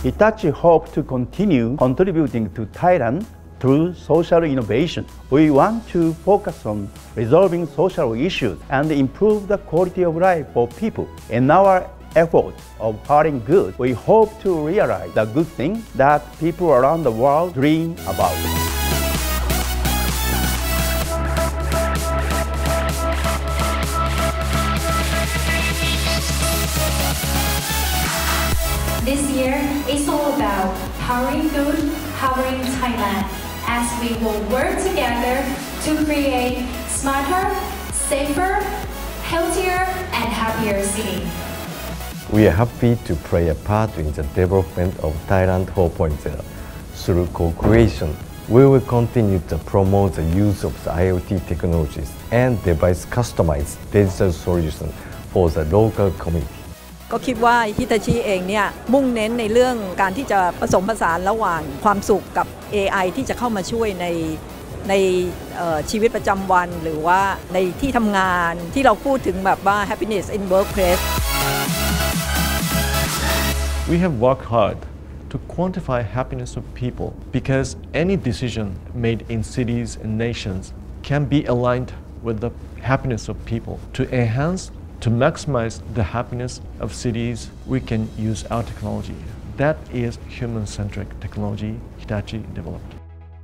Hitachi hopes to continue contributing to Thailand through social innovation. We want to focus on resolving social issues and improve the quality of life for people. In our efforts of powering good, we hope to realize the good things that people around the world dream about. This year is all about powering good, powering Thailand, as we will work together to create smarter, safer, healthier, and happier city. We are happy to play a part in the development of Thailand 4.0. Through co-creation, we will continue to promote the use of the IoT technologies and devise customized digital solutions for the local community. ก็คิดว่าฮิตาชิเองเนี่ยมุ่งเน้นในเรื่องการที่จะผสมผสานระหว่างความสุขกับ AI ที่จะเข้ามาช่วยในชีวิตประจำวันหรือว่าในที่ทำงานที่เราพูดถึงแบบว่า happiness in workplace. We have worked hard to quantify happiness of people because any decision made in cities and nations can be aligned with the happiness of people. To maximize the happiness of cities, we can use our technology. That is human-centric technology Hitachi developed.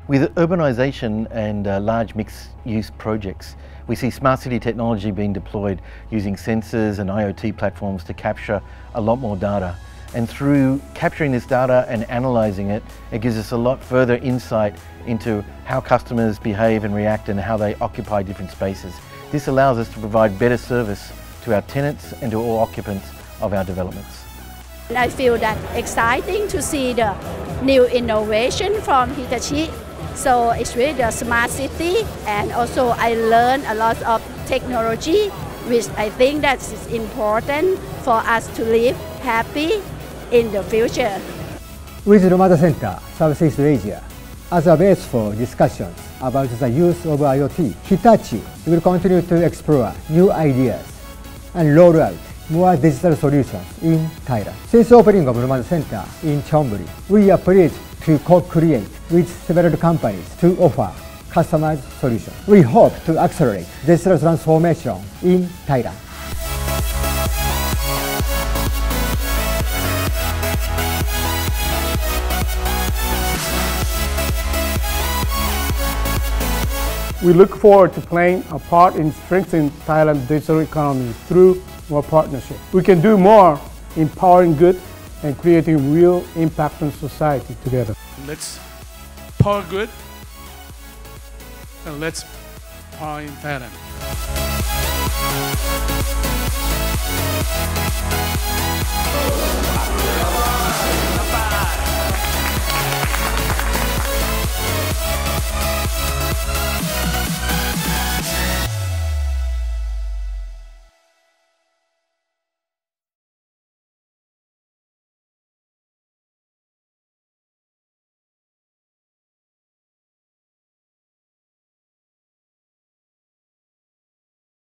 With urbanization and large mixed-use projects, we see smart city technology being deployed using sensors and IoT platforms to capture a lot more data. And through capturing this data and analyzing it, it gives us a lot further insight into how customers behave and react and how they occupy different spaces. This allows us to provide better service to our tenants and to all occupants of our developments. I feel that exciting to see the new innovation from Hitachi. So it's really the smart city, and also I learned a lot of technology, which I think that is important for us to live happy in the future. With Lumada Center, Southeast Asia, as a base for discussions about the use of IoT, Hitachi will continue to explore new ideas and roll out more digital solutions in Thailand. Since opening of Lumada Center in Chonburi, we are pleased to co-create with several companies to offer customized solutions. We hope to accelerate digital transformation in Thailand. We look forward to playing a part in strengthening Thailand's digital economy through more partnership. We can do more in powering good and creating real impact on society together. Let's power good and let's power in Thailand.